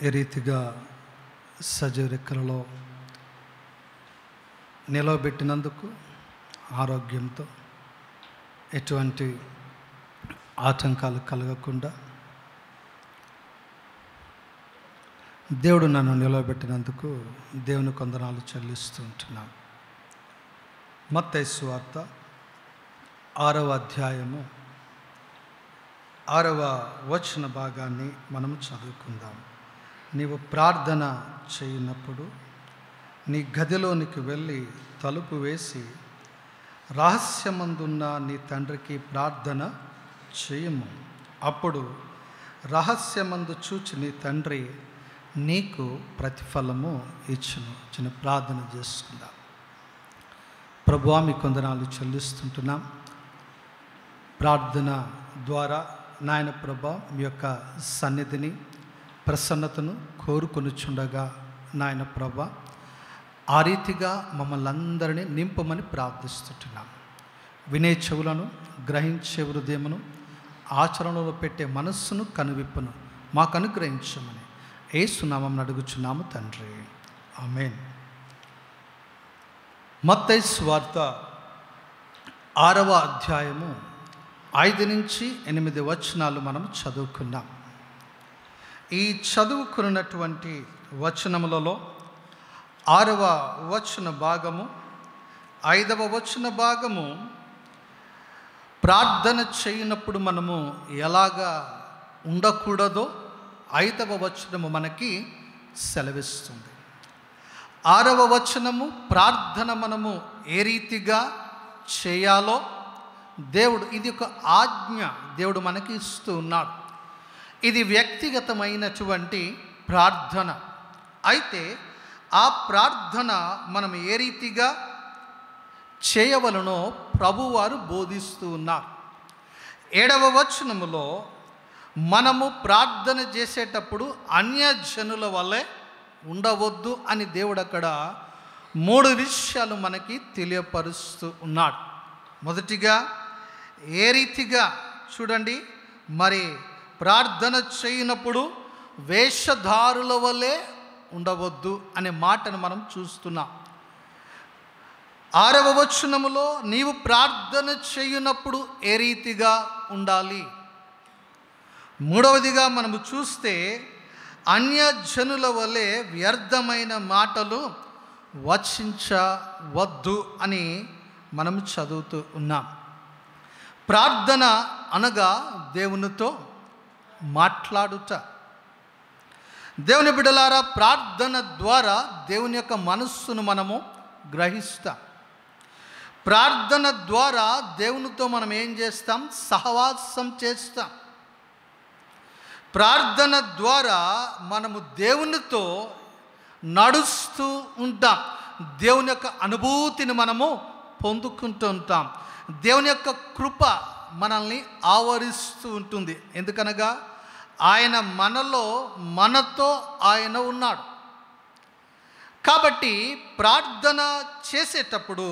ఈ రీతిగా సజీవ రెక్కలలో నిలవబెట్టినందుకు ఆరోగ్యంతో ఎటువంటి ఆటంకాలు కలగకుండా దేవుడు నన్ను నిలవబెట్టినందుకు దేవుని వందనాలు చెల్లిస్తూ ఉంటున్నాను. మత్తయి సువార్త 6వ అధ్యాయము 6వ వచన భాగాన్ని మనము చదువుకుందాం. నీవు ప్రార్థన చేయనప్పుడు నీ గదిలోనికి వెళ్ళి తలుపు వేసి రహస్యమందున్న నీ తండ్రికి ప్రార్థన చేయము. అప్పుడు రహస్యమందు చూచి నీ తండ్రి నీకు ప్రతిఫలము ఇచ్చును. చిన్న ప్రార్థన చేసుకుందాం. ప్రభువా, మీ వందనాలు చెల్లిస్తుంటున్నాం. ప్రార్థన ద్వారా నాయన ప్రభా మీ యొక్క సన్నిధిని ప్రసన్నతను కోరుకొనుచుండగా నాయన ప్రభా ఆ రీతిగా మమ్మల్ని అందరినీ నింపమని ప్రార్థిస్తుంటున్నాం. వినే చెవులను, గ్రహించే హృదయమును, ఆచరణలో పెట్టే మనస్సును కనువిప్పును మాకు అనుగ్రహించమని యేసు నామమున అడుగుచున్నాము తండ్రి, ఆమేన్. మత్తయి సువార్త 6వ అధ్యాయము 5 నుంచి 8 వచనాలు మనం చదువుకున్నాం. ఈ చదువుకున్నటువంటి వచనములలో 6వ వచన భాగము, 5వ వచన భాగము ప్రార్థన చేయనప్పుడు మనము ఎలాగా ఉండకూడదో 5వ వచనము మనకి సెలవిస్తుంది. 6వ వచనము ప్రార్థన మనము ఏ రీతిగా చేయాలో దేవుడు, ఇది ఒక ఆజ్ఞ దేవుడు మనకి ఇస్తూ ఉన్నాడు. ఇది వ్యక్తిగతమైనటువంటి ప్రార్థన. అయితే ఆ ప్రార్థన మనం ఏ రీతిగా చేయవలనో ప్రభువారు బోధిస్తూ ఉన్నారు. 7వ వచనములో మనము ప్రార్థన చేసేటప్పుడు అన్యజనుల వల్లే ఉండవద్దు అని దేవుడు అక్కడ 3 విషయాలు మనకి తెలియపరుస్తూ ఉన్నాడు. మొదటిగా ఏ రీతిగా చూడండి, మరి ప్రార్థన చేయనప్పుడు వేషధారుల వల్లే ఉండవద్దు అనే మాటను మనం చూస్తున్నాం. 6వ వచనములో నీవు ప్రార్థన చేయనప్పుడు ఏ రీతిగా ఉండాలి. 3వదిగా మనము చూస్తే అన్యజనుల వలె వ్యర్థమైన మాటలు వచించవద్దు అని మనం చదువుతూ ఉన్నాం. ప్రార్థన అనగా దేవునితో మాట్లాడుట. దేవుని బిడ్డలారా, ప్రార్థన ద్వారా దేవుని యొక్క మనస్సును మనము గ్రహిస్తాం. ప్రార్థన ద్వారా దేవునితో మనం ఏం చేస్తాం? సహవాసం చేస్తాం. ప్రార్థన ద్వారా మనము దేవునితో నడుస్తూ ఉంటాం. దేవుని యొక్క అనుభూతిని మనము పొందుకుంటూ ఉంటాం. దేవుని యొక్క కృప మనల్ని ఆవరిస్తూ ఉంటుంది. ఎందుకనగా ఆయన మనలో, మనతో ఆయన ఉన్నాడు. కాబట్టి ప్రార్థన చేసేటప్పుడు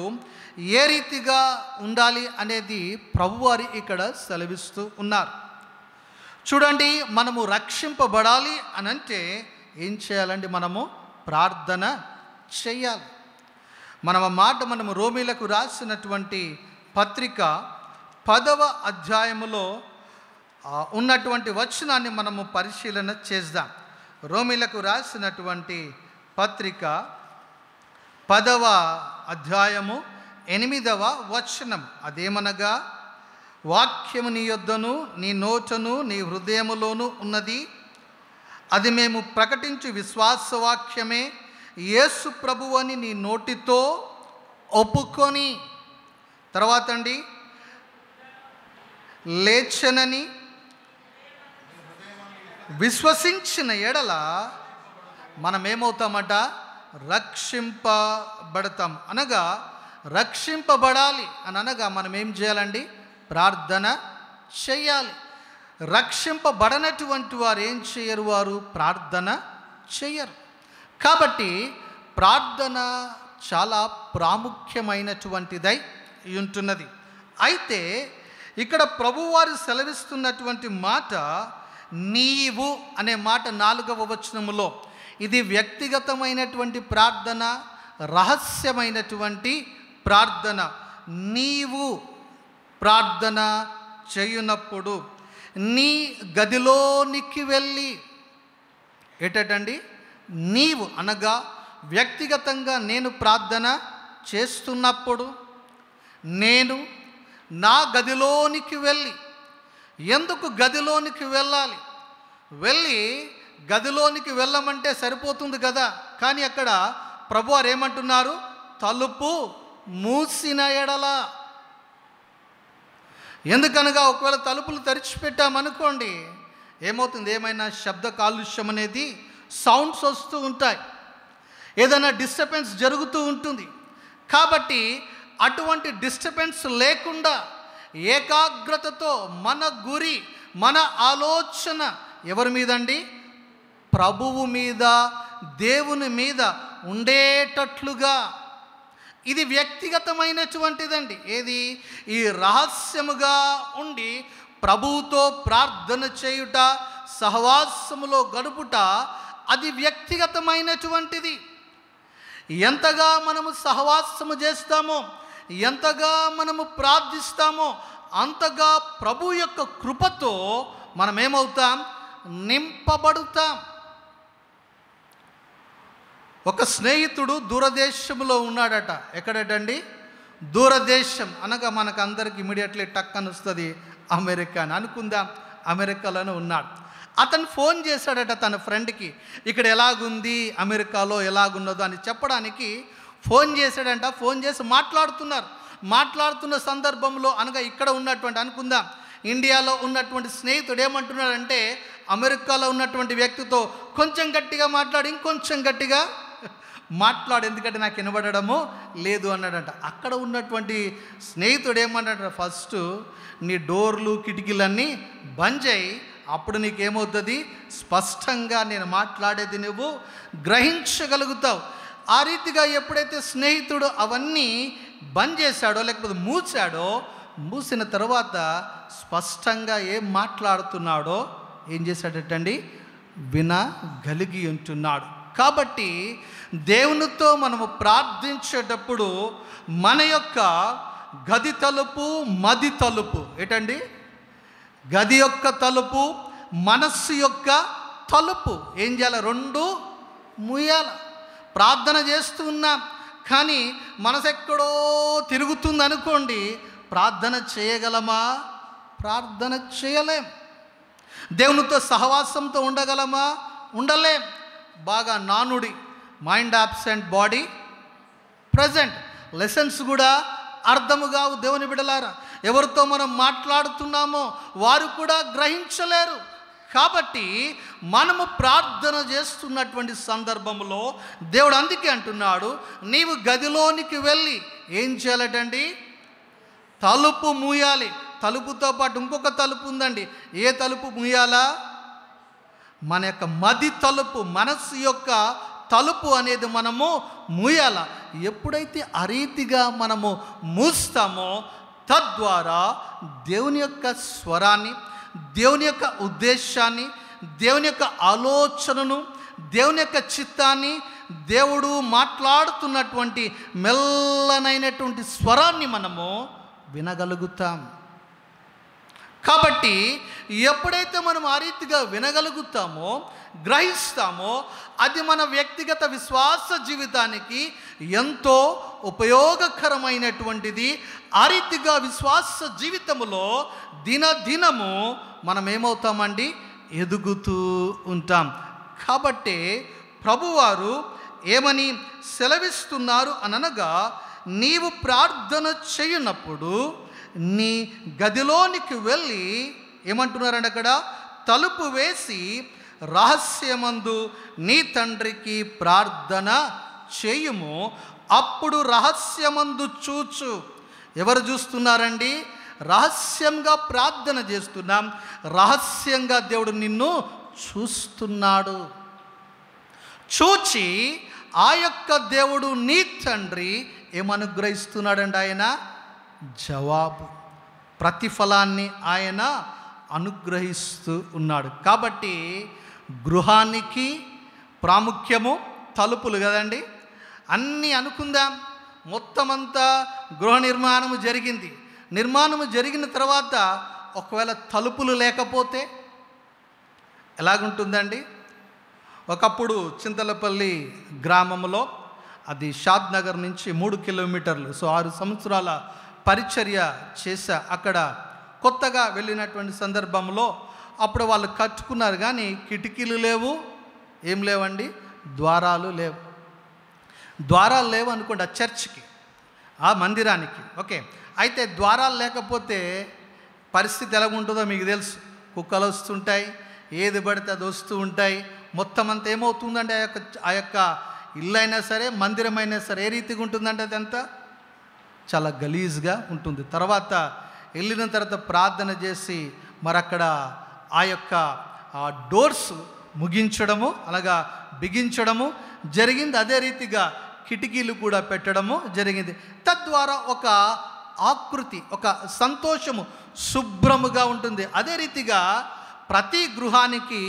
ఏ రీతిగా ఉండాలి అనేది ప్రభువారు ఇక్కడ సెలవిస్తూ ఉన్నారు. చూడండి, మనము రక్షింపబడాలి అని అంటే ఏం చేయాలండి? మనము ప్రార్థన చేయాలి. మనము రోమీలకు రాసినటువంటి పత్రిక 10వ అధ్యాయములో ఉన్నటువంటి వచనాన్ని మనము పరిశీలన చేద్దాం. రోమీలకు రాసినటువంటి పత్రిక 10వ అధ్యాయము 8వ వచనం. అదేమనగా, వాక్యము నీ యొద్దను, నీ నోటను, నీ హృదయములోను ఉన్నది. అది మేము ప్రకటించు విశ్వాసవాక్యమే. యేసు ప్రభువు అని నీ నోటితో ఒప్పుకొని, తర్వాత అండి, లేచనని విశ్వసించిన ఎడల మనం ఏమవుతామట? రక్షింపబడతాం. అనగా రక్షింపబడాలి అని అనగా మనం ఏం చేయాలండి? ప్రార్థన చేయాలి. రక్షింపబడనటువంటి వారు ఏం చేయరు? వారు ప్రార్థన చేయరు. కాబట్టి ప్రార్థన చాలా ప్రాముఖ్యమైనటువంటిదై ఉంటున్నది. అయితే ఇక్కడ ప్రభువారు సెలవిస్తున్నటువంటి మాట నీవు అనే మాట 4వ వచనములో ఇది వ్యక్తిగతమైనటువంటి ప్రార్థన, రహస్యమైనటువంటి ప్రార్థన. నీవు ప్రార్థన చేయునప్పుడు నీ గదిలోనికి వెళ్ళి, ఏటండి నీవు అనగా వ్యక్తిగతంగా నేను ప్రార్థన చేస్తున్నప్పుడు నేను నా గదిలోనికి వెళ్ళి, ఎందుకు గదిలోనికి వెళ్ళాలి? వెళ్ళి గదిలోనికి వెళ్ళమంటే సరిపోతుంది కదా, కానీ అక్కడ ప్రభువారు ఏమంటున్నారు? తలుపు మూసిన ఎడల. ఎందుకనగా ఒకవేళ తలుపులు తెరిచిపెట్టామనుకోండి ఏమవుతుంది? ఏమైనా శబ్ద కాలుష్యం అనేది సౌండ్స్ వస్తూ ఉంటాయి, ఏదైనా డిస్టర్బెన్స్ జరుగుతూ ఉంటుంది. కాబట్టి అటువంటి డిస్టర్బెన్స్ లేకుండా ఏకాగ్రతతో మన గురి, మన ఆలోచన ఎవరి మీదండి? ప్రభువు మీద, దేవుని మీద ఉండేటట్లుగా. ఇది వ్యక్తిగతమైనటువంటిదండి. ఏది? ఈ రహస్యముగా ఉండి ప్రభువుతో ప్రార్థన చేయుట, సహవాసములో గడుపుట, అది వ్యక్తిగతమైనటువంటిది. ఎంతగా మనము సహవాసము చేస్తామో, ఎంతగా మనము ప్రార్థిస్తామో అంతగా ప్రభు యొక్క కృపతో మనం ఏమవుతాం? నింపబడుతాం. ఒక స్నేహితుడు దూరదేశంలో ఉన్నాడట. ఎక్కడటండి? దూరదేశం అనగా మనకు అందరికి ఇమీడియట్లీ టక్ అని వస్తుంది అమెరికా అని అనుకుందాం. అమెరికాలోనే ఉన్నాడు. అతను ఫోన్ చేశాడట తన ఫ్రెండ్కి, ఇక్కడ ఎలాగుంది, అమెరికాలో ఎలాగున్నదో అని చెప్పడానికి ఫోన్ చేశాడంట. ఫోన్ చేసి మాట్లాడుతున్న సందర్భంలో అనగా ఇక్కడ ఉన్నటువంటి, అనుకుందాం ఇండియాలో ఉన్నటువంటి స్నేహితుడు ఏమంటున్నాడంటే అమెరికాలో ఉన్నటువంటి వ్యక్తితో కొంచెం గట్టిగా మాట్లాడి, ఇంకొంచెం గట్టిగా మాట్లాడు, ఎందుకంటే నాకు వినబడము లేదు అన్నాడంట. అక్కడ ఉన్నటువంటి స్నేహితుడు ఏమన్నాడంట, ఫస్ట్ నీ డోర్లు కిటికీలన్నీ బంద్ చేయి, అప్పుడు నీకేమవుతుంది? స్పష్టంగా నేను మాట్లాడేది నువ్వు గ్రహించగలుగుతావు. ఆ రీతిగా ఎప్పుడైతే స్నేహితుడు అవన్నీ బంద్ చేశాడో లేకపోతే మూసిన తర్వాత స్పష్టంగా ఏం మాట్లాడుతున్నాడో ఏం చేశాడటండి? వినగలిగి ఉంటున్నాడు. కాబట్టి దేవునితో మనము ప్రార్థించేటప్పుడు మన యొక్క గది తలుపు, మది తలుపు, ఏటండి? గది యొక్క తలుపు, మనస్సు యొక్క తలుపు ఏం చేయాలి? 2 మూయాల. ప్రార్థన చేస్తూ ఉన్నాం కానీ మనసు ఎక్కడో తిరుగుతుంది అనుకోండి, ప్రార్థన చేయగలమా? ప్రార్థన చేయలేం. దేవునితో సహవాసంతో ఉండగలమా? ఉండలేం. బాగా నానుడి, mind absent, body present. Lessons కూడా అర్థము కావు దేవుని బిడ్డలారా. ఎవరితో మనం మాట్లాడుతున్నామో వారు కూడా గ్రహించలేరు. కాబట్టి మనము ప్రార్థన చేస్తున్నటువంటి సందర్భంలో దేవుడు అందుకే అంటున్నాడు, నీవు గదిలోనికి వెళ్ళి ఏం చేయాలటండి? తలుపు మూయాలి. తలుపుతో పాటు ఇంకొక తలుపు ఉందండి. ఏ తలుపు మూయాలా? మన యొక్క మది తలుపు, మనస్సు యొక్క తలుపు అనేది మనము మూయాల. ఎప్పుడైతే ఆ రీతిగా మనము మూస్తామో తద్వారా దేవుని యొక్క స్వరాన్ని, దేవుని యొక్క ఉద్దేశాన్ని, దేవుని యొక్క ఆలోచనను, దేవుని యొక్క చిత్తాన్ని, దేవుడు మాట్లాడుతున్నటువంటి మెల్లనైనటువంటి స్వరాన్ని మనము వినగలుగుతాం. కాబట్టి ఎప్పుడైతే మనం ఆ రీతిగా వినగలుగుతామో, గ్రహిస్తామో, అది మన వ్యక్తిగత విశ్వాస జీవితానికి ఎంతో ఉపయోగకరమైనటువంటిది. ఆ రీతిగా విశ్వాస జీవితంలో దినదినము మనం ఏమవుతామండి? ఎదుగుతూ ఉంటాం. కాబట్టి ప్రభువారు ఏమని సెలవిస్తున్నారు అనగా, నీవు ప్రార్థన చేయనప్పుడు నీ గదిలోనికి వెళ్ళి ఏమంటున్నారండి అక్కడ? తలుపు వేసి రహస్యమందు నీ తండ్రికి ప్రార్థన చేయుము, అప్పుడు రహస్యమందు చూచు. ఎవరు చూస్తున్నారండి? రహస్యంగా ప్రార్థన చేస్తున్నాం, రహస్యంగా దేవుడు నిన్ను చూస్తున్నాడు. చూచి ఆ యొక్క దేవుడు నీ తండ్రి ఏమనుగ్రహిస్తున్నాడండి? ఆయన జవాబు, ప్రతిఫలాన్ని ఆయన అనుగ్రహిస్తూ ఉన్నాడు. కాబట్టి గృహానికి ప్రాముఖ్యము తలుపులు కదండి. అన్నీ అనుకుందాం, మొత్తం అంతా గృహ నిర్మాణము జరిగింది. నిర్మాణము జరిగిన తర్వాత ఒకవేళ తలుపులు లేకపోతే ఎలాగుంటుందండి? ఒకప్పుడు చింతలపల్లి గ్రామంలో, అది షాద్ నగర్ నుంచి 3 కిలోమీటర్లు, 6 సంవత్సరాల పరిచర్య చేశా. అక్కడ కొత్తగా వెళ్ళినటువంటి సందర్భంలో అప్పుడు వాళ్ళు కట్టుకున్నారు, కానీ కిటికీలు లేవు, ఏం లేవండి, ద్వారాలు లేవు. ద్వారాలు లేవు అనుకోండి ఆ చర్చ్కి, ఆ మందిరానికి. ఓకే, అయితే ద్వారాలు లేకపోతే పరిస్థితి ఎలా ఉంటుందో మీకు తెలుసు. కుక్కలు వస్తుంటాయి, ఏది పడితే అది వస్తూ ఉంటాయి. మొత్తం అంతా ఏమవుతుందంటే ఆ యొక్క ఇల్లు అయినా సరే, మందిరం అయినా సరే ఏ రీతిగా ఉంటుందంటే అదంతా చాలా గలీజ్గా ఉంటుంది. తర్వాత వెళ్ళిన తర్వాత ప్రార్థన చేసి మరి అక్కడ ఆ యొక్క డోర్స్ ముగించడము, అలాగా బిగించడము జరిగింది. అదే రీతిగా కిటికీలు కూడా పెట్టడము జరిగింది. తద్వారా ఒక ఆకృతి, ఒక సంతోషము, శుభ్రముగా ఉంటుంది. అదే రీతిగా ప్రతి గృహానికి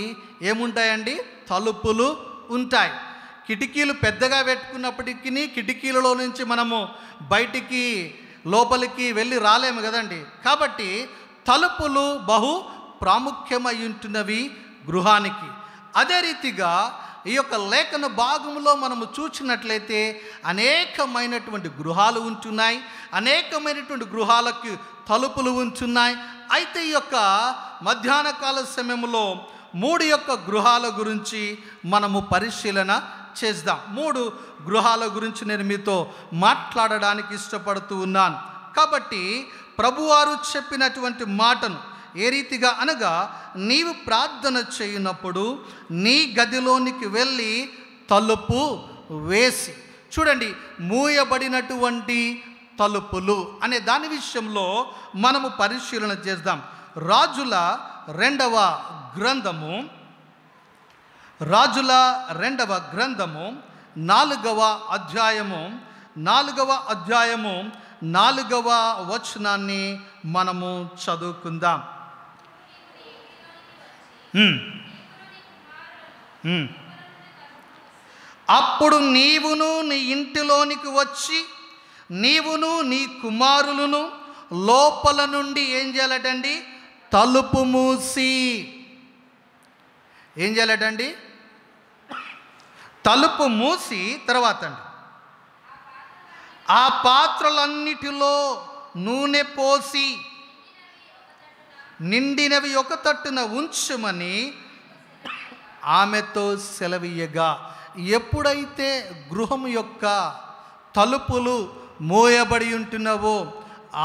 ఏముంటాయండి? తలుపులు ఉంటాయి. కిటికీలు పెద్దగా పెట్టుకున్నప్పటికీ కిటికీలలో నుంచి మనము బయటికి లోపలికి వెళ్ళి రాలేము కదండి. కాబట్టి తలుపులు బహు ప్రాముఖ్యమై ఉంటున్నవి గృహానికి. అదే రీతిగా ఈ యొక్క లేఖన భాగంలో మనము చూసినట్లయితే అనేకమైనటువంటి గృహాలు ఉంటున్నాయి, అనేకమైనటువంటి గృహాలకు తలుపులు ఉంటున్నాయి. అయితే ఈ యొక్క మధ్యాహ్న కాల సమయంలో 3 యొక్క గృహాల గురించి మనము పరిశీలన చేద్దాం. 3 గృహాల గురించి నేను మీతో మాట్లాడడానికి ఇష్టపడుతూ ఉన్నాను. కాబట్టి ప్రభువారు చెప్పినటువంటి మాటను ఏ రీతిగా అనగా, నీవు ప్రార్థన చేయనప్పుడు నీ గదిలోనికి వెళ్ళి తలుపు వేసి. చూడండి, మూయబడినటువంటి తలుపులు అనే దాని విషయంలో మనము పరిశీలన చేద్దాం. రాజుల 2వ గ్రంథము 4వ అధ్యాయము 4వ వచనాన్ని మనము చదువుకుందాం. అప్పుడు నీవును నీ ఇంటిలోనికి వచ్చి నీవును నీ కుమారులను లోపల నుండి ఏం చేయాలటండి? తలుపు మూసి. ఏం చేయాలటండి? తలుపు మూసి తర్వాత అండి, ఆ పాత్రలన్నిటిలో నూనె పోసి నిండినవి ఒక తట్టున ఉంచుమని ఆమెతో సెలవీయగా. ఎప్పుడైతే గృహం యొక్క తలుపులు మోయబడి ఉంటున్నావో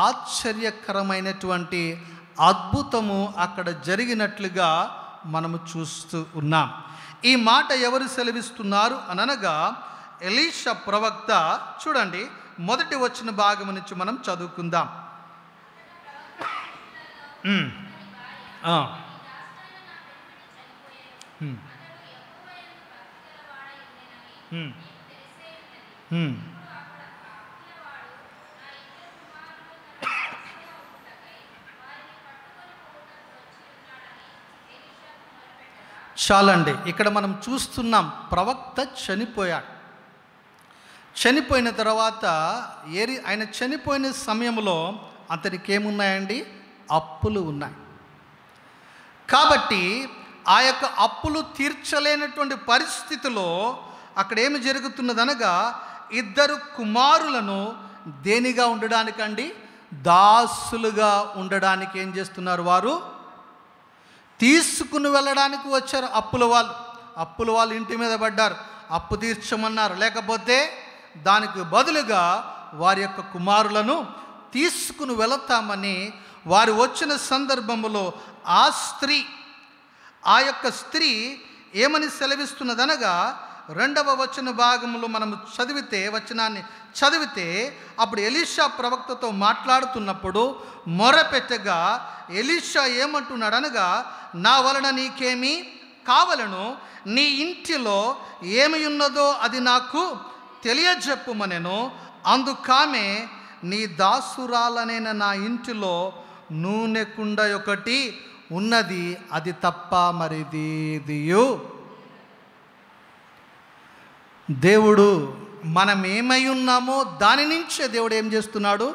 ఆశ్చర్యకరమైనటువంటి అద్భుతము అక్కడ జరిగినట్లుగా మనము చూస్తూ ఉన్నాం. ఈ మాట ఎవరు సెలవిస్తున్నారు అనగా ఎలీషా ప్రవక్త. చూడండి, మొదటి వచ్చిన భాగం నుంచి మనం చదువుకుందాం. చాలండి, ఇక్కడ మనం చూస్తున్నాం ప్రవక్త చనిపోయాడు. చనిపోయిన తర్వాత ఆయన చనిపోయిన సమయంలో అతనికి ఏమున్నాయండి? అప్పులు ఉన్నాయి. కాబట్టి ఆ యొక్క అప్పులు తీర్చలేనటువంటి పరిస్థితిలో అక్కడ ఏమి జరుగుతున్నదనగా, 2 కుమారులను దేనిగా ఉండడానికండి? దాసులుగా ఉండడానికి ఏం చేస్తున్నారు? వారు తీసుకుని వెళ్ళడానికి వచ్చారు. అప్పుల వాళ్ళు ఇంటి మీద పడ్డారు, అప్పు తీర్చమన్నారు. లేకపోతే దానికి బదులుగా వారి యొక్క కుమారులను తీసుకుని వెళతామని వారు వచ్చిన సందర్భంలో ఆ యొక్క స్త్రీ ఏమని సెలవిస్తున్నదనగా, 2వ వచన భాగంలో మనము వచనాన్ని చదివితే అప్పుడు ఎలీషా ప్రవక్తతో మాట్లాడుతున్నప్పుడు మొరపెట్టగా ఎలీషా ఏమంటున్నాడనగా, నా వలన నీకేమి కావలను? నీ ఇంటిలో ఏమి ఉన్నదో అది నాకు తెలియజెప్పుమనెను. అందుకామె, నీ దాసురాలనైన నా ఇంటిలో నూనె కుండ ఒకటి ఉన్నది, అది తప్ప మరిదియు. దేవుడు మనం ఏమై ఉన్నామో దాని నుంచే దేవుడు ఏం చేస్తున్నాడు?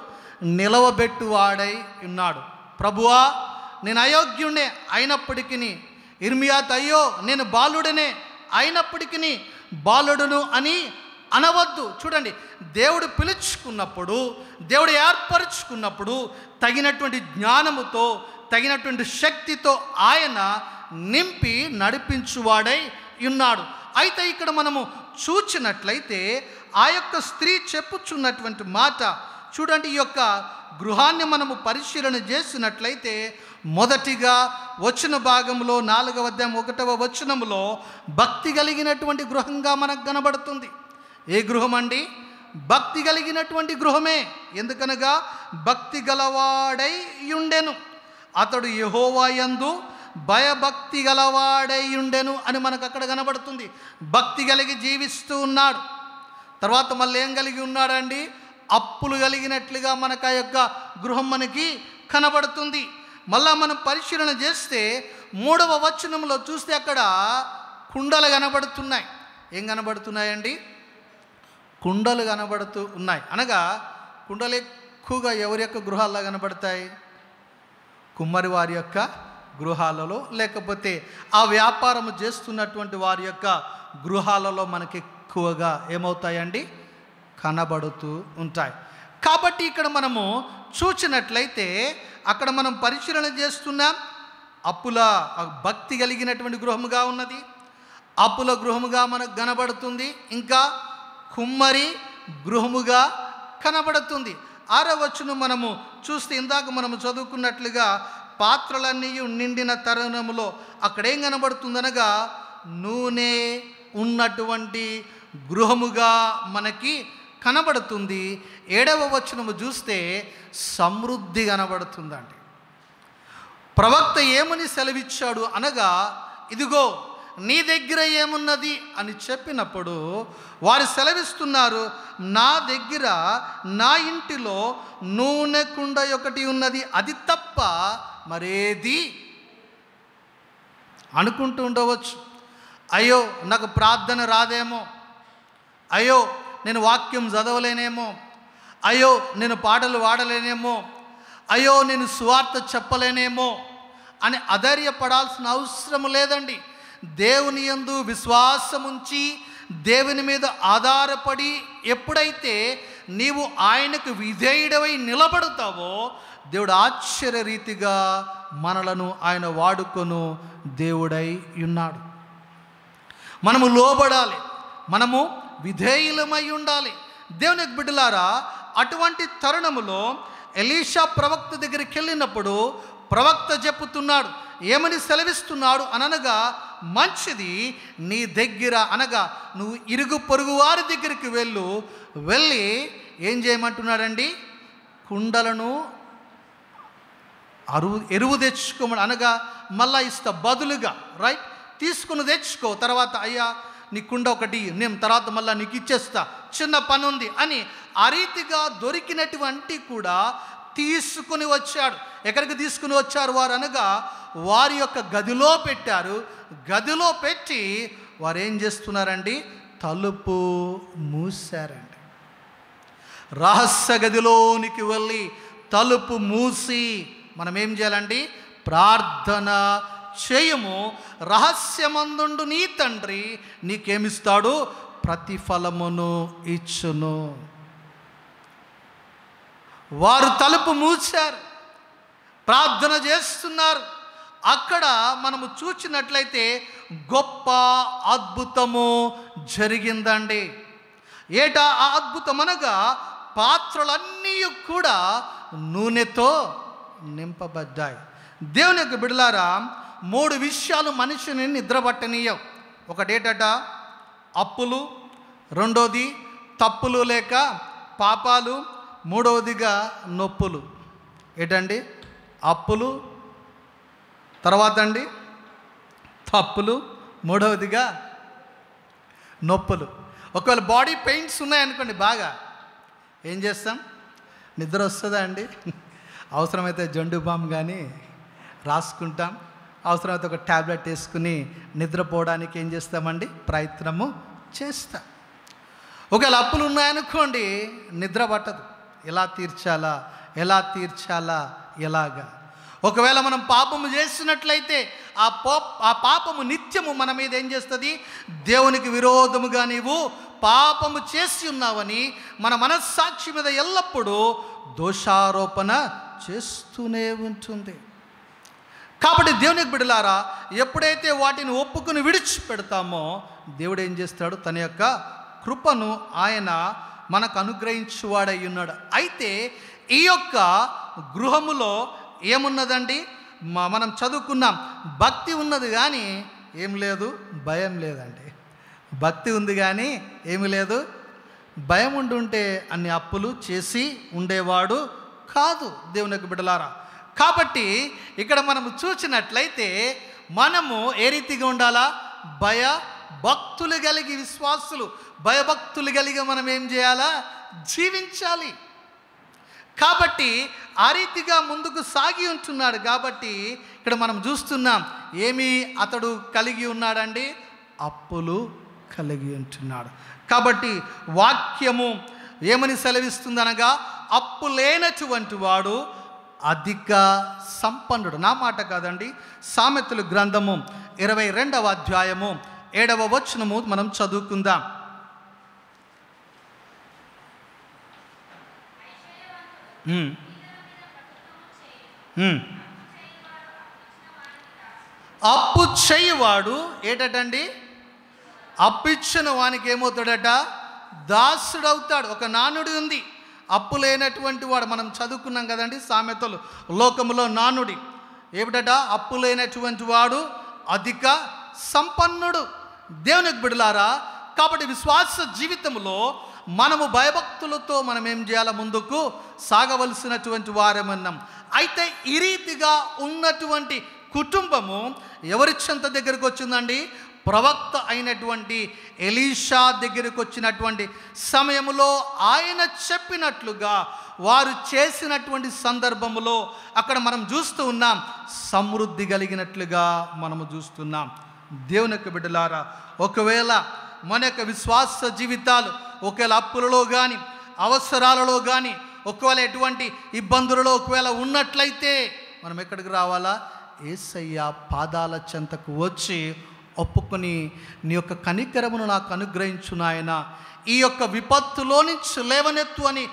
నిలవబెట్టువాడై ఉన్నాడు. ప్రభువా, నేను అయోగ్యుడే అయినప్పటికీ, ఇర్మియాతో అయ్యో నేను బాలుడనే అయినప్పటికీ బాలుడును అని అనవద్దు. చూడండి, దేవుడు పిలుచుకున్నప్పుడు, దేవుడు ఏర్పరచుకున్నప్పుడు తగినటువంటి జ్ఞానముతో, తగినటువంటి శక్తితో ఆయన నింపి నడిపించువాడై ఉన్నాడు. అయితే ఇక్కడ మనము చూచినట్లయితే ఆ యొక్క స్త్రీ చెప్పుచున్నటువంటి మాట చూడండి. ఈ యొక్క గృహాన్ని మనము పరిశీలన చేసినట్లయితే మొదటిగా వచ్చిన భాగంలో 4వ అధ్యాయం 1వ వచనంలో భక్తి కలిగినటువంటి గృహంగా మనకు కనబడుతుంది. ఏ గృహం అండి? భక్తి కలిగినటువంటి గృహమే. ఎందుకనగా భక్తి గలవాడై ఉండెను, అతడు యెహోవా యందు భయభక్తి గలవాడై ఉండెను అని మనకు అక్కడ కనబడుతుంది. భక్తి కలిగి జీవిస్తూ ఉన్నాడు. తర్వాత మళ్ళీ ఏం కలిగి ఉన్నాడండి? అప్పులు కలిగినట్లుగా మనకు ఆ యొక్క గృహం మనకి కనబడుతుంది. మళ్ళా మనం పరిశీలన చేస్తే 3వ వచనంలో చూస్తే అక్కడ కుండలు కనబడుతున్నాయి. ఏం కనబడుతున్నాయండి? కుండలు కనబడుతూ ఉన్నాయి. అనగా కుండలు ఎక్కువగా ఎవరి యొక్క గృహాల్లో కనబడతాయి? కుమ్మరి వారి యొక్క గృహాలలో, లేకపోతే ఆ వ్యాపారం చేస్తున్నటువంటి వారి యొక్క గృహాలలో మనకి ఎక్కువగా ఏమవుతాయండి? కనబడుతూ ఉంటాయి. కాబట్టి ఇక్కడ మనము చూచినట్లయితే అక్కడ మనం పరిశీలన చేస్తున్నాం. అప్పుల భక్తి కలిగినటువంటి గృహముగా ఉన్నది, అప్పుల గృహముగా మనకు కనబడుతుంది, ఇంకా కుమ్మరి గృహముగా కనబడుతుంది. 6వ వచనం మనము చూస్తే ఇందాక మనము చదువుకున్నట్లుగా పాత్రలన్నీ నిండిన తరుణములో అక్కడేం కనబడుతుందనగా నూనె ఉన్నటువంటి గృహముగా మనకి కనబడుతుంది. 7వ వచనము చూస్తే సమృద్ధి కనబడుతుందండి. ప్రవక్త ఏమని సెలవిచ్చాడు అనగా, ఇదిగో నీ దగ్గర ఏమున్నది అని చెప్పినప్పుడు వారు సెలవిస్తున్నారు, నా దగ్గర నా ఇంటిలో నూనె కుండ ఒకటి ఉన్నది, అది తప్ప మరేది అనుకుంటూ ఉండవచ్చు. అయ్యో నాకు ప్రార్థన రాదేమో, అయ్యో నేను వాక్యం చదవలేనేమో, అయ్యో నేను పాటలు పాడలేనేమో, అయ్యో నేను సువార్త చెప్పలేనేమో అని అధైర్యపడాల్సిన అవసరం లేదండి. దేవుని యందు విశ్వాసముంచి దేవుని మీద ఆధారపడి ఎప్పుడైతే నీవు ఆయనకు విధేయుడవై నిలబడతావో దేవుడు ఆశ్చర్యరీతిగా మనలను ఆయన వాడుకొను దేవుడై ఉన్నాడు. మనము లోబడాలి, మనము విధేయులమై ఉండాలి. దేవుని బిడ్డలారా, అటువంటి తరుణములో ఎలీషా ప్రవక్త దగ్గరికి వెళ్ళినప్పుడు ప్రవక్త చెప్పుతున్నాడు, ఏమని సెలవిస్తున్నాడు అనగా, మంచిది నీ దగ్గర అనగా నువ్వు ఇరుగు పొరుగు వారి దగ్గరికి వెళ్ళి ఏం చేయమంటున్నాడండి? కుండలను ఎరువు తెచ్చుకోమని అనగా మళ్ళా ఇస్తా బదులుగా, రైట్, తీసుకుని తెచ్చుకో, తర్వాత అయ్యా నీ కుండ ఒకటి నేను తర్వాత మళ్ళీ నీకు ఇచ్చేస్తా, చిన్న పని ఉంది అని ఆ రీతిగా దొరికినటువంటి కూడా తీసుకుని వచ్చాడు. ఎక్కడికి తీసుకుని వచ్చారు వారు అనగా వారి యొక్క గదిలో పెట్టారు. గదిలో పెట్టి వారు ఏం చేస్తున్నారండి? తలుపు మూసారండి. రహస్య గదిలోనికి వెళ్ళి తలుపు మూసి మనం ఏం చేయాలండి? ప్రార్థన చేయము. రహస్యమందుండు నీ తండ్రి నీకేమిస్తాడు? ప్రతిఫలమును ఇచ్చును. వారు తలుపు మూసారు, ప్రార్థన చేస్తున్నారు. అక్కడ మనము చూచినట్లయితే గొప్ప అద్భుతము జరిగిందండి. ఏటా ఆ అద్భుతం అనగా పాత్రలన్నీ కూడా నూనెతో నింపబడ్డాయి. దేవుని యొక్క బిడ్డలారా, 3 విషయాలు మనిషిని నిద్రపట్టనీయవు. ఒకటేటట అప్పులు, రెండోది తప్పులు లేక పాపాలు, మూడవదిగా నొప్పులు. ఏంటండి? అప్పులు, తర్వాత అండి తప్పులు, మూడవదిగా నొప్పులు. ఒకవేళ బాడీ పెయిన్స్ ఉన్నాయనుకోండి, బాగా ఏం చేస్తాం? నిద్ర వస్తుందా అండి? అవసరమైతే జండు బామ్ కానీ రాసుకుంటాం, అవసరమైతే ఒక ట్యాబ్లెట్ వేసుకుని నిద్రపోవడానికి ఏం చేస్తామండి, ప్రయత్నము చేస్తాం. ఒకవేళ అప్పులు ఉన్నాయనుకోండి, నిద్ర పట్టదు. ఎలా తీర్చాలా ఎలాగా. ఒకవేళ మనం పాపము చేసినట్లయితే ఆ పాపము నిత్యము మన మీద ఏం చేస్తుంది, దేవునికి విరోధముగా నీవు పాపము చేసి ఉన్నావని మన మనస్సాక్షి మీద ఎల్లప్పుడూ దోషారోపణ చేస్తూనే ఉంటుంది. కాబట్టి దేవునికి బిడ్డలారా, ఎప్పుడైతే వాటిని ఒప్పుకుని విడిచిపెడతామో దేవుడు ఏం చేస్తాడు, తన యొక్క కృపను ఆయన మనకు అనుగ్రహించువాడై ఉన్నాడు. అయితే ఈ యొక్క గృహములో ఏమున్నదండి, మనం చదువుకున్నాం, భక్తి ఉన్నది కానీ ఏం లేదు, భయం లేదండి. భక్తి ఉంది కానీ ఏమి లేదు, భయం ఉండుంటే అన్ని అప్పులు చేసి ఉండేవాడు కాదు దేవుని యొక్క బిడ్డలారా. కాబట్టి ఇక్కడ మనము చూసినట్లయితే మనము ఏ రీతిగా ఉండాలా, భక్తులు కలిగి, విశ్వాసులు భయభక్తులు కలిగి మనం ఏం చేయాలా, జీవించాలి. కాబట్టి ఆ రీతిగా ముందుకు సాగి ఉంటున్నాడు. కాబట్టి ఇక్కడ మనం చూస్తున్నాం, ఏమి అతడు కలిగి ఉన్నాడండి, అప్పులు కలిగి ఉంటున్నాడు. కాబట్టి వాక్యము ఏమని సెలవిస్తుందనగా, అప్పు లేనటువంటి వాడు అధిక సంపన్నుడు. నా మాట కాదండి, సామెతలు గ్రంథము 22వ అధ్యాయము 7వ వచనము మనం చదువుకుందాం. అప్పు చేయవాడు ఏటండి, అప్పిచ్చిన వానికి ఏమవుతాడట, దాసుడవుతాడు. ఒక నానుడి ఉంది, అప్పు లేనటువంటి వాడు. మనం చదువుకున్నాం కదండి సామెతలు, లోకములో నానుడి ఏమిటట, అప్పు లేనటువంటి వాడు అధిక సంపన్నుడు. దేవునికి బిడ్డలారా, కాబట్టి విశ్వాస జీవితంలో మనము భయభక్తులతో మనం ఏం చేయాలి, ముందుకు సాగవలసినటువంటి వారమన్నాం. అయితే ఈ రీతిగా ఉన్నటువంటి కుటుంబము ఎవరి చెంత దగ్గరకు వచ్చిందండి, ప్రవక్త అయినటువంటి ఎలీషా దగ్గరకు వచ్చినటువంటి సమయంలో ఆయన చెప్పినట్లుగా వారు చేసినటువంటి సందర్భములో అక్కడ మనం చూస్తూ ఉన్నాం, సమృద్ధి కలిగినట్లుగా మనము చూస్తున్నాం. దేవుని యొక్క బిడ్డలారా, ఒకవేళ మన యొక్క విశ్వాస జీవితాలు ఒకవేళ అప్పులలో కానీ అవసరాలలో కానీ ఒకవేళ ఎటువంటి ఇబ్బందులలో ఒకవేళ ఉన్నట్లయితే మనం ఎక్కడికి రావాలా, యేసయ్య పాదాల చెంతకు వచ్చి ఒప్పుకొని, నీ యొక్క కనికరమును నాకు అనుగ్రహించు నాయన, ఈ యొక్క విపత్తులో నుంచి లేవనెత్తు అని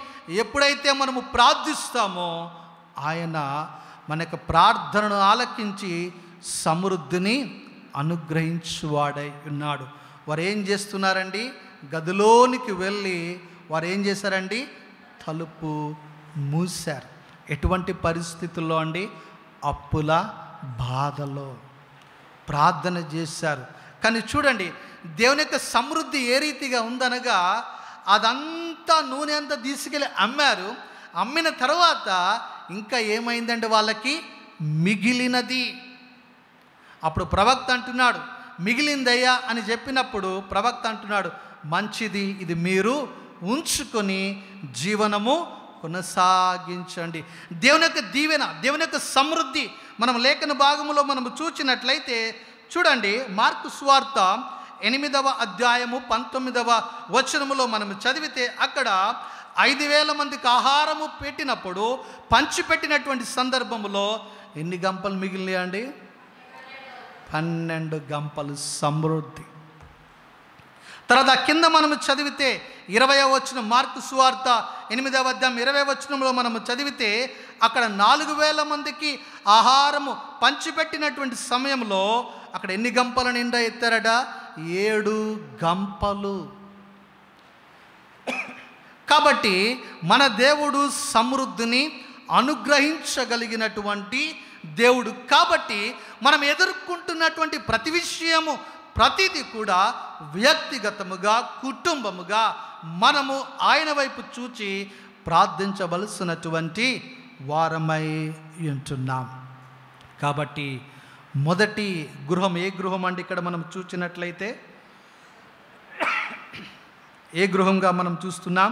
ఎప్పుడైతే మనము ప్రార్థిస్తామో ఆయన మన యొక్క ప్రార్థనను ఆలకించి సమృద్ధిని అనుగ్రహించువాడై ఉన్నాడు. వారు ఏం చేస్తున్నారండి, గదిలోనికి వెళ్ళి వారు ఏం చేశారండి, తలుపు మూశారు. ఎటువంటి పరిస్థితుల్లో అండి, అప్పుల బాధలో ప్రార్థన చేశారు. కానీ చూడండి, దేవుని యొక్క సమృద్ధి ఏ రీతిగా ఉందనగా, అదంతా నూనె అంతా తీసుకెళ్ళి అమ్మారు. అమ్మిన తర్వాత ఇంకా ఏమైందంటే వాళ్ళకి మిగిలినది. అప్పుడు ప్రవక్త అంటున్నాడు, మిగిలిందయ్యా అని చెప్పినప్పుడు ప్రవక్త అంటున్నాడు, మంచిది, ఇది మీరు ఉంచుకొని జీవనము కొనసాగించండి. దేవుని యొక్క దీవెన, దేవుని యొక్క సమృద్ధి మనం లేఖన భాగంలో మనము చూచినట్లయితే చూడండి, మార్కు సువార్త 8వ అధ్యాయము 19వ వచనములో మనం చదివితే అక్కడ 5,000 మందికి ఆహారము పెట్టినప్పుడు పంచిపెట్టినటువంటి సందర్భంలో ఎన్ని గంపలు మిగిలినాయి అండి, 12 గంపలు సమృద్ధి. తర్వాత కింద మనము చదివితే 20వ వచనం, మార్కు సువార్త 8వ అధ్యాయం 20వ వచనంలో మనము చదివితే అక్కడ 4,000 మందికి ఆహారము పంచిపెట్టినటువంటి సమయంలో అక్కడ ఎన్ని గంపల నిండా ఎత్తారట, 7 గంపలు. కాబట్టి మన దేవుడు సమృద్ధిని అనుగ్రహించగలిగినటువంటి దేవుడు. కాబట్టి మనం ఎదుర్కొంటున్నటువంటి ప్రతి విషయము, ప్రతిదీ కూడా వ్యక్తిగతముగా, కుటుంబముగా మనము ఆయన వైపు చూచి ప్రార్థించవలసినటువంటి వారమై ఉంటున్నాం. కాబట్టి మొదటి గృహం ఏ గృహం అండి, ఇక్కడ మనం చూసినట్లయితే ఏ గృహంగా మనం చూస్తున్నాం,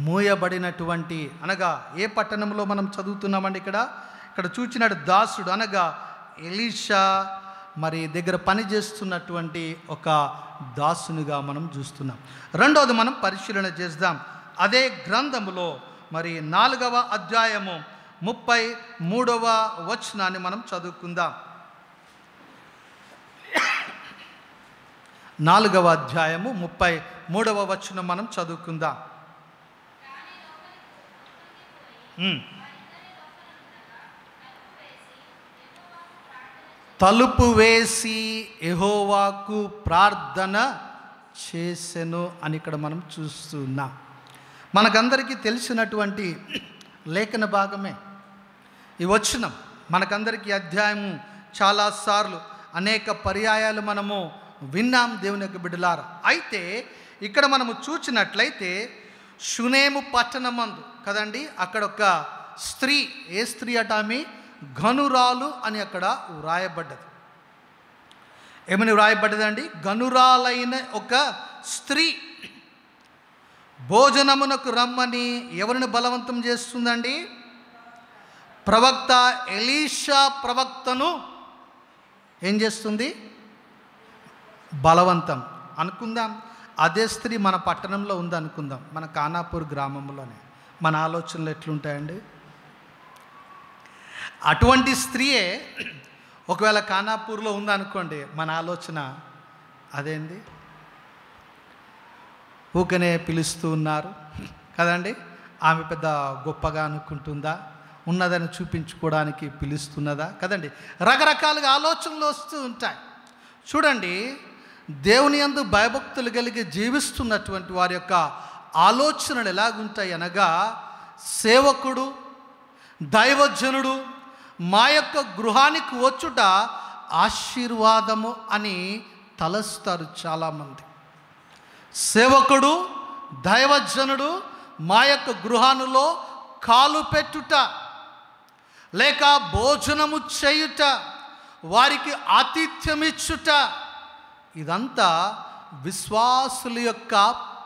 మూయబడినటువంటి, అనగా ఏ పట్టణంలో మనం చదువుతున్నామండి, ఇక్కడ అక్కడ చూచినాడు దాసుడు అనగా ఎలీషా మరి దగ్గర పని చేస్తున్నటువంటి ఒక దాసునిగా మనం చూస్తున్నాం. రెండవది మనం పరిశీలన చేద్దాం. అదే గ్రంథములో మరి 4వ అధ్యాయము 33వ వచనాన్ని మనం చదువుకుందాం. 4వ అధ్యాయము 33వ వచనం మనం చదువుకుందాం. తలుపు వేసి యెహోవాకు ప్రార్థన చేసెను అని ఇక్కడ మనం చూస్తున్నాం. మనకందరికీ తెలిసినటువంటి లేఖన భాగమే ఈ వచనం. మనకందరికీ అధ్యాయము చాలాసార్లు అనేక పర్యాయాలు మనము విన్నాం దేవుని యొక్క బిడ్డలారా. అయితే ఇక్కడ మనము చూసినట్లయితే షునేము పట్టణమందు కదండి, అక్కడ ఒక స్త్రీ, ఏ స్త్రీ అట, ఆమె గనురాలు అని అక్కడ వ్రాయబడ్డది. ఏమని వ్రాయబడ్డదండి? గనురాలైన ఒక స్త్రీ భోజనమునకు రమ్మని ఎవరిని బలవంతం చేస్తుందండి? ప్రవక్త ఎలీషా ప్రవక్తను ఏం చేస్తుంది? బలవంతం. అనుకుందాం అదే స్త్రీ మన పట్టణంలో ఉంది అనుకుందాం, మన ఖానాపూర్ గ్రామంలోనే. మన ఆలోచనలు ఎట్లుంటాయండి? అటువంటి స్త్రీయే ఒకవేళ ఖానాపూర్లో ఉందనుకోండి, మన ఆలోచన అదేంది, ఊకనే పిలుస్తూ ఉన్నారు కదండి, ఆమె పెద్ద గొప్పగా అనుకుంటుందా, ఉన్నదని చూపించుకోవడానికి పిలుస్తున్నదా కదండి, రకరకాలుగా ఆలోచనలు వస్తూ ఉంటాయి. చూడండి, దేవుని యందు భయభక్తులు కలిగి జీవిస్తున్నటువంటి వారి యొక్క ఆలోచనలు ఎలాగుంటాయి అనగా, సేవకుడు దైవజనుడు మా యొక్క గృహానికి వచ్చుట ఆశీర్వాదము అని తలస్తారు చాలామంది. సేవకుడు దైవజనుడు మా యొక్క గృహానులో కాలు పెట్టుట, లేక భోజనము చేయుట, వారికి ఆతిథ్యమిచ్చుట, ఇదంతా విశ్వాసుల యొక్క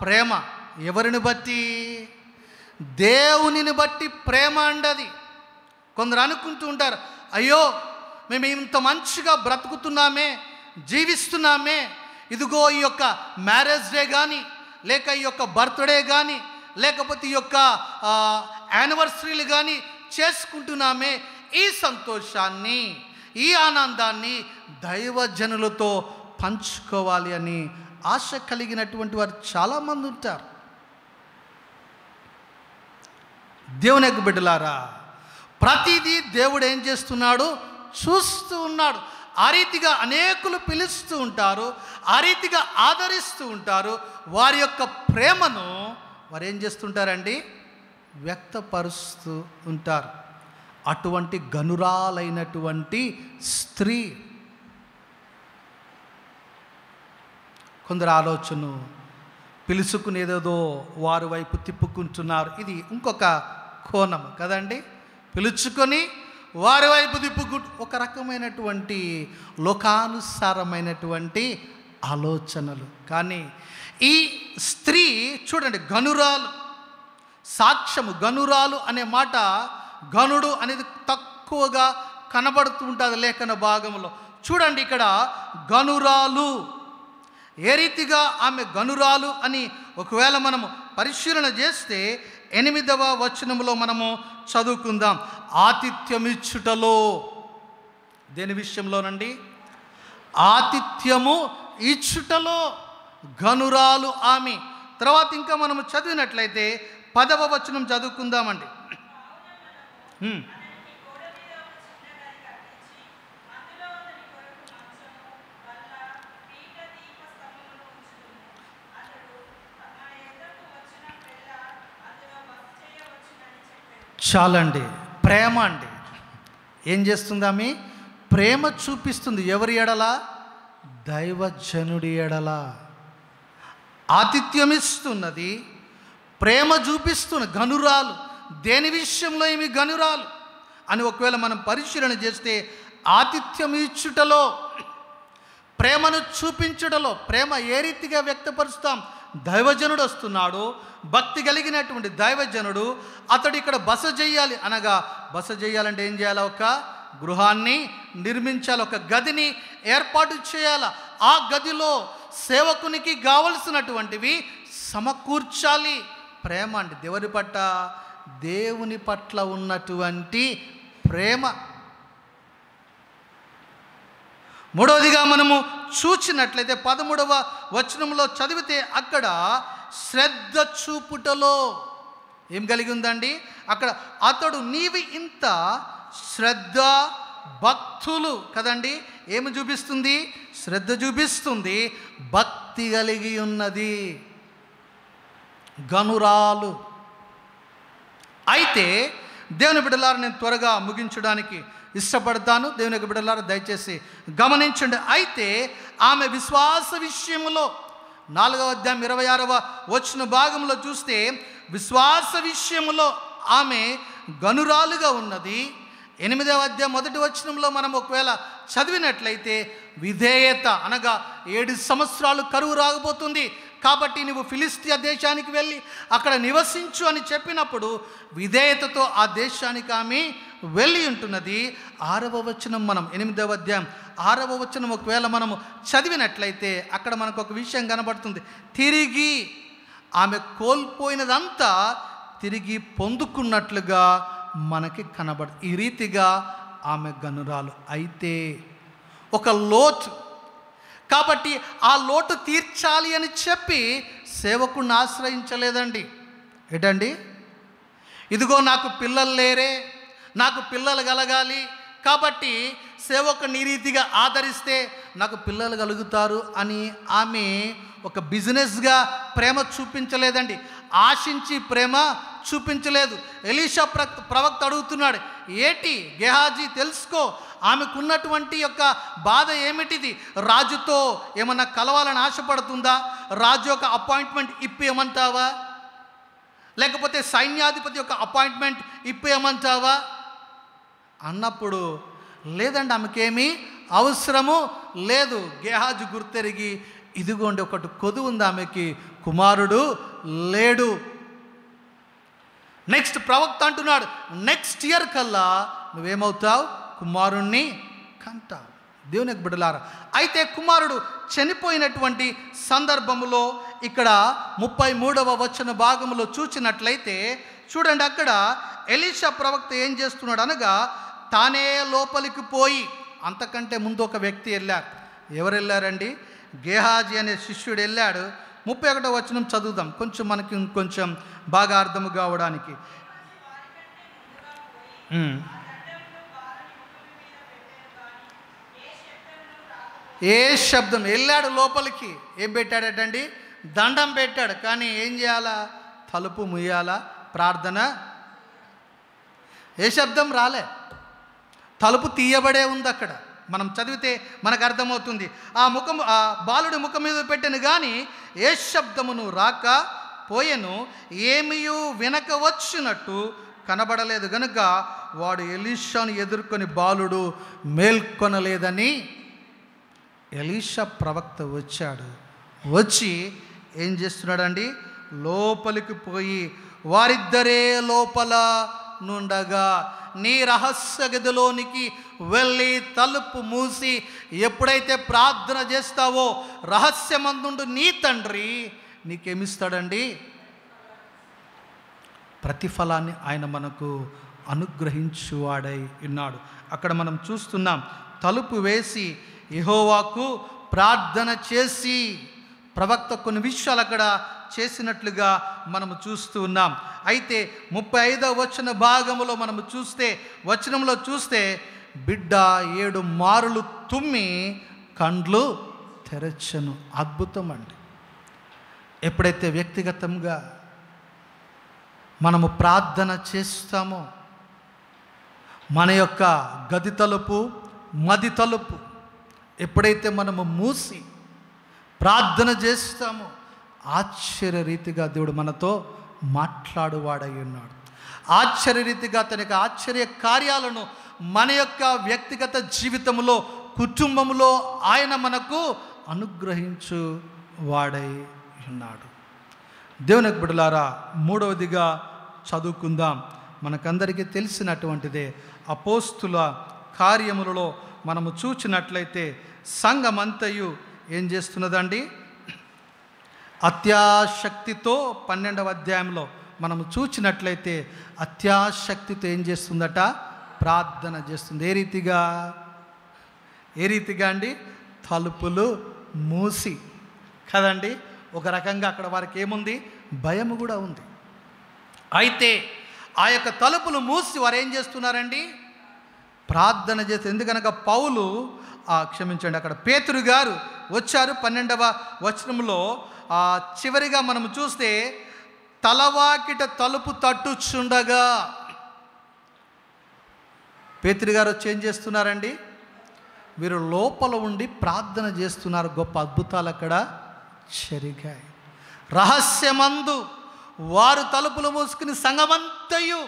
ప్రేమ. ఎవరిని బట్టి? దేవునిని బట్టి ప్రేమ అండది. కొందరు అనుకుంటూ ఉంటారు, అయ్యో మేము ఇంత మంచిగా బ్రతుకుతున్నామే, జీవిస్తున్నామే, ఇదిగో ఈ యొక్క మ్యారేజ్ డే కానీ, లేక ఈ యొక్క బర్త్డే కానీ, లేకపోతే ఈ యొక్క యానివర్సరీలు కానీ చేసుకుంటున్నామే, ఈ సంతోషాన్ని, ఈ ఆనందాన్ని దైవజనులతో పంచుకోవాలి అని ఆశ కలిగినటువంటి వారు చాలామంది ఉంటారు. దేవుని యొక్క బిడ్డలారా, ప్రతిదీ దేవుడు ఏం చేస్తున్నాడు? చూస్తూ ఉన్నాడు. ఆ రీతిగా అనేకులు పిలుస్తూ ఉంటారు, ఆ రీతిగా ఆదరిస్తూ ఉంటారు. వారి యొక్క ప్రేమను వారు ఏం చేస్తుంటారండి? వ్యక్తపరుస్తూ ఉంటారు. అటువంటి గనురాలైనటువంటి స్త్రీ. కొందరు ఆలోచన పిలుచుకునేదేదో వారి వైపు తిప్పుకుంటున్నారు. ఇది ఇంకొక కోణం కదండి. పిలుచుకొని వారి వైపు తిప్పుకుంటూ ఒక రకమైనటువంటి లోకానుసారమైనటువంటి ఆలోచనలు. కానీ ఈ స్త్రీ చూడండి, గనురాలు, సాక్ష్యము. గనురాలు అనే మాట, గనుడు అనేది తక్కువగా కనబడుతూ ఉంటుంది లేఖన భాగంలో. చూడండి, ఇక్కడ గనురాలు, ఏ రీతిగా ఆమె గనురాలు అని ఒకవేళ మనము పరిశీలన చేస్తే 8వ వచనంలో మనము చదువుకుందాం. ఆతిథ్యమిచ్చుటలో, దేని విషయంలోనండి? ఆతిథ్యము ఇచ్చుటలో గనురాలు ఆమె. తర్వాత ఇంకా మనము చదివినట్లయితే 10వ వచనం చదువుకుందామండి. చాలండి, ప్రేమ అండి. ఏం చేస్తుంది ఆమె? ప్రేమ చూపిస్తుంది. ఎవరి ఎడల? దైవజనుడి ఎడల ఆతిథ్యమిస్తున్నది, ప్రేమ చూపిస్తున్న గనురాలు. దేని విషయంలో ఏమి గనురాలు అని ఒకవేళ మనం పరిశీలన చేస్తే, ఆతిథ్యం ఇచ్చుటలో, ప్రేమను చూపించుటలో. ప్రేమ ఏ రీతిగా వ్యక్తపరుస్తాం? దైవజనుడు వస్తున్నాడు, భక్తి కలిగినటువంటి దైవజనుడు. అతడు ఇక్కడ బస చేయాలి. అనగా బస చేయాలంటే ఏం చేయాలి? ఒక గృహాన్ని నిర్మించాలి, ఒక గదిని ఏర్పాటు చేయాలి. ఆ గదిలో సేవకునికి కావలసినటువంటివి సమకూర్చాలి. ప్రేమ అండి, దేవుని పట్ల ఉన్నటువంటి ప్రేమ. మూడవదిగా మనము చూచినట్లయితే 13వ వచనంలో చదివితే అక్కడ శ్రద్ధ చూపుటలో ఏం కలిగి ఉందండి? అక్కడ అతడు నీవి ఇంత శ్రద్ధ భక్తులు కదండి, ఏమి చూపిస్తుంది? శ్రద్ధ చూపిస్తుంది, భక్తి కలిగి ఉన్నది, గనురాలు. అయితే దేవుని బిడ్డలారా, నేను త్వరగా ముగించడానికి ఇష్టపడతాను. దేవుని యొక్క బిడ్డలారా దయచేసి గమనించండి. అయితే ఆమె విశ్వాస విషయంలో 4వ అధ్యాయం 26వ వచన భాగంలో చూస్తే విశ్వాస విషయంలో ఆమె గనురాలుగా ఉన్నది. 8వ అధ్యాయం 1వ వచనంలో మనం ఒకవేళ చదివినట్లయితే విధేయత, అనగా 7 సంవత్సరాలు కరువు రాకపోతుంది కాబట్టి నువ్వు ఫిలిస్తియా దేశానికి వెళ్ళి అక్కడ నివసించు అని చెప్పినప్పుడు విధేయతతో ఆ దేశానికి ఆమె వెళ్ళి ఉంటున్నది. 6వ వచనం, మనం 8వ అధ్యాయం 6వ వచనం ఒకవేళ మనము చదివినట్లయితే అక్కడ మనకు ఒక విషయం కనబడుతుంది. తిరిగి ఆమె కోల్పోయినదంతా తిరిగి పొందుకున్నట్లుగా మనకి కనబడుతుంది. ఈ రీతిగా ఆమె గనురాలు. అయితే ఒక లోటు, కాబట్టి ఆ లోటు తీర్చాలి అని చెప్పి సేవకుడిని ఆశ్రయించలేదండి. ఏంటండి? ఇదిగో నాకు పిల్లలు లేరే, నాకు పిల్లలు కలగాలి కాబట్టి సేవకుని ఈ రీతిగా ఆదరిస్తే నాకు పిల్లలు కలుగుతారు అని ఆమె ఒక బిజినెస్గా ప్రేమ చూపించలేదండి, ఆశించి ప్రేమ చూపించలేదు. ఎలీషా ప్రవక్త అడుగుతున్నాడు, ఏటి గెహాజీ తెలుసుకో, ఆమెకున్నటువంటి యొక్క బాధ ఏమిటిది? రాజుతో ఏమన్నా కలవాలని ఆశపడుతుందా? రాజు యొక్క అపాయింట్మెంట్ ఇప్పేయమంటావా? లేకపోతే సైన్యాధిపతి యొక్క అపాయింట్మెంట్ ఇప్పేయమంటావా అన్నప్పుడు లేదండి, ఆమెకేమీ అవసరము లేదు. గెహాజీ గుర్తెరిగి, ఇదిగోండి ఒకటి కొదువు ఉంది, ఆమెకి కుమారుడు లేడు. నెక్స్ట్ ప్రవక్త అంటున్నాడు, నెక్స్ట్ ఇయర్ కల్లా నువ్వేమవుతావు? కుమారుణ్ణి కంటావు. దేవుని బిడ్డలారా, అయితే కుమారుడు చనిపోయినటువంటి సందర్భంలో ఇక్కడ 33వ వచన భాగంలో చూచినట్లయితే చూడండి, అక్కడ ఎలీషా ప్రవక్త ఏం చేస్తున్నాడు అనగా తానే లోపలికి పోయి, అంతకంటే ముందు ఒక వ్యక్తి వెళ్ళారు. ఎవరు వెళ్ళారండి? గెహాజీ అనే శిష్యుడు వెళ్ళాడు. 31వ వచనం చదువుదాం, కొంచెం మనకి ఇంకొంచెం బాగా అర్థం కావడానికి. ఏ శబ్దం? వెళ్ళాడు లోపలికి, ఏం పెట్టాడటండి? దండం పెట్టాడు. కానీ ఏం చేయాలా? తలుపు ముయ్యాలా? ప్రార్థన. ఏ శబ్దం రాలే, తలుపు తీయబడే ఉంది. అక్కడ మనం చదివితే మనకు అర్థమవుతుంది. ఆ బాలుడి ముఖం మీద పెట్టాను కానీ ఏ శబ్దమును రాక పోయెను, ఏమీయూ వినక వచ్చినట్టు కనబడలేదు గనుక వాడు ఎలీషాను ఎదుర్కొని బాలుడు మేల్కొనలేదని ఎలీషా ప్రవక్త వచ్చాడు. వచ్చి ఏం చేస్తున్నాడండి? లోపలికి పోయి వారిద్దరే లోపల నుండగా నీ రహస్య గదిలోనికి వెళ్ళి తలుపు మూసి ఎప్పుడైతే ప్రార్థన చేస్తావో రహస్యమందుండు నీ తండ్రి నీకేమిస్తాడండి? ప్రతిఫలాన్ని ఆయన మనకు అనుగ్రహించువాడై ఉన్నాడు. అక్కడ మనం చూస్తున్నాం, తలుపు వేసి యెహోవాకు ప్రార్థన చేసి ప్రవక్త కొన్ని విషయాలు అక్కడ చేసినట్లుగా మనము చూస్తూ ఉన్నాం. అయితే 35వ వచన భాగంలో మనము వచనంలో చూస్తే బిడ్డ 7 మారులు తుమ్మి కండ్లు తెరచెను. అద్భుతం అండి. ఎప్పుడైతే వ్యక్తిగతంగా మనము ప్రార్థన చేస్తామో మన యొక్క గది తలుపు, మది తలుపు ఎప్పుడైతే మనము మూసి ప్రార్థన చేస్తామో ఆశ్చర్యరీతిగా దేవుడు మనతో మాట్లాడువాడై ఉన్నాడు. ఆశ్చర్యరీతిగా తన యొక్క ఆశ్చర్య కార్యాలను మన యొక్క వ్యక్తిగత జీవితంలో, కుటుంబంలో ఆయన మనకు అనుగ్రహించు వాడై ఉన్నాడు. దేవుని బిడ్డలారా, మూడవదిగా చదువుకుందాం. మనకందరికీ తెలిసినటువంటిదే. అపోస్తుల కార్యములలో మనము చూచినట్లయితే సంఘమంతయు ఏం చేస్తున్నదండి? అత్యాశక్తితో 12వ అధ్యాయంలో మనము చూచినట్లయితే అత్యాశక్తితో ఏం చేస్తుందట? ప్రార్థన చేస్తుంది. ఏ రీతిగా అండి? తలుపులు మూసి కదండి. ఒక రకంగా అక్కడ వారికి ఏముంది? భయము కూడా ఉంది. అయితే ఆ యొక్క తలుపులు మూసి వారు ఏం చేస్తున్నారండి? ప్రార్థన చేస్తే. ఎందుకనగా పౌలు క్షమించండి, అక్కడ పేతురు గారు వచ్చారు. 12వ వచనంలో చివరిగా మనం చూస్తే తలవాకిట తలుపు తట్టుచుండగా పేతురు గారు వచ్చి ఏం చేస్తున్నారండి? వీరు లోపల ఉండి ప్రార్థన చేస్తున్నారు. గొప్ప అద్భుతాలు అక్కడ జరిగాయి. రహస్యమందు వారు తలుపులు మూసుకుని సంఘమంతయు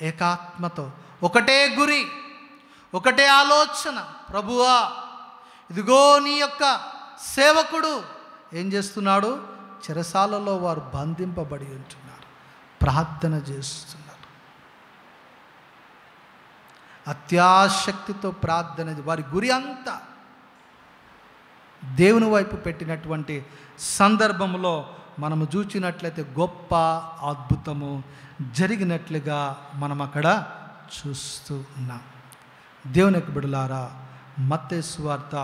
ఏకాత్మతో ఒకటే గురి, ఒకటే ఆలోచన, ప్రభువా ఇదిగో నీ యొక్క సేవకుడు ఏం చేస్తున్నాడు? చెరసాలలో వారు బంధింపబడి ఉంటున్నారు, ప్రార్థన చేస్తున్నారు. అత్యాశక్తితో ప్రార్థన, వారి గురి అంతా దేవుని వైపు పెట్టినటువంటి సందర్భంలో మనము చూచినట్లయితే గొప్ప అద్భుతము జరిగినట్లుగా మనం అక్కడ చూస్తూ ఉన్నాం. దేవుని యొక్క బిడ్డలారా, మత్తయి సువార్త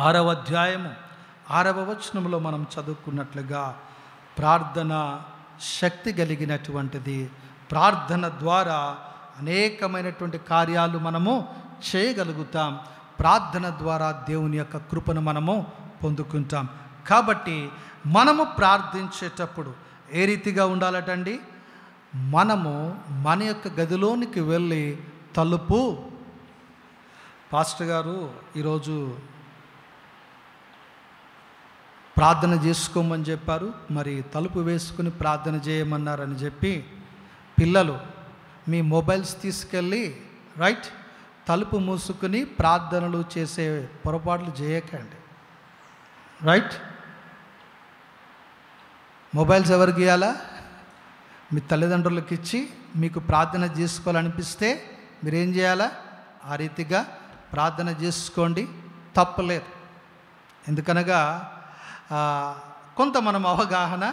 6వ అధ్యాయము 6వ వచనంలో మనం చదువుకున్నట్లుగా ప్రార్థన శక్తి కలిగినటువంటిది. ప్రార్థన ద్వారా అనేకమైనటువంటి కార్యాలు మనము చేయగలుగుతాం. ప్రార్థన ద్వారా దేవుని యొక్క కృపను మనము పొందుకుంటాం. కాబట్టి మనము ప్రార్థించేటప్పుడు ఏ రీతిగా ఉండాలటండి? మనము మన యొక్క గదిలోనికి వెళ్ళి తలుపు, పాస్టర్ గారు ఈరోజు ప్రార్థన చేసుకోమని చెప్పారు, మరి తలుపు వేసుకుని ప్రార్థన చేయమన్నారని చెప్పి పిల్లలు మీ మొబైల్స్ తీసుకెళ్ళి తలుపు మూసుకుని ప్రార్థనలు చేసే పొరపాట్లు చేయకండి. మొబైల్స్ ఎవరికి ఇవ్వాలా? మీ తల్లిదండ్రులకు ఇచ్చి మీకు ప్రార్థన చేసుకోవాలనిపిస్తే మీరేం చేయాలా? ఆ రీతిగా ప్రార్థన చేసుకోండి, తప్పలేదు. ఎందుకనగా కొంత మనం అవగాహన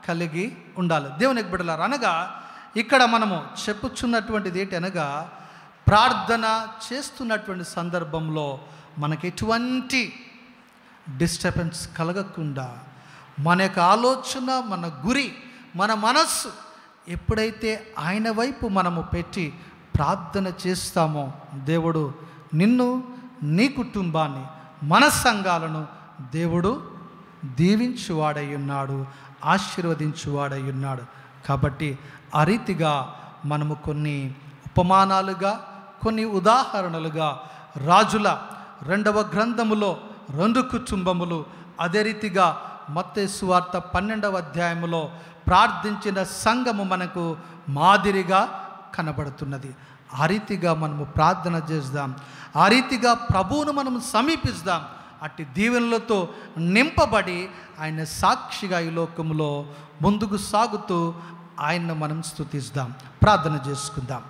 కలిగి ఉండాలి. దేవునికి బిడ్డలారా, అనగా ఇక్కడ మనము చెప్పుచున్నటువంటిది ఏంటి అనగా, ప్రార్థన చేస్తున్నటువంటి సందర్భంలో మనకి ఎటువంటి డిస్టర్బెన్స్ కలగకుండా మన యొక్క ఆలోచన, మన గురి, మన మనస్సు ఎప్పుడైతే ఆయన వైపు మనము పెట్టి ప్రార్థన చేస్తామో దేవుడు నిన్ను, నీ కుటుంబాన్ని, మన సంఘాలను దేవుడు దీవించువాడై ఉన్నాడు, ఆశీర్వదించువాడై ఉన్నాడు. కాబట్టి ఆ రీతిగా మనము కొన్ని ఉపమానాలుగా, కొన్ని ఉదాహరణలుగా రాజుల 2వ గ్రంథములో 2 కుటుంబములు, అదే రీతిగా మత్తయి సువార్త 12వ అధ్యాయములో ప్రార్థించిన సంఘము మనకు మాదిరిగా కనబడుతున్నది. ఆ రీతిగా మనము ప్రార్థన చేద్దాం, ఆ రీతిగా ప్రభువును మనము సమీపిస్తాం. అట్టి దీవెనలతో నింపబడి ఆయన సాక్షిగా ఈ లోకంలో ముందుకు సాగుతూ ఆయన్ను మనం స్తుతిస్తాం. ప్రార్థన చేసుకుందాం.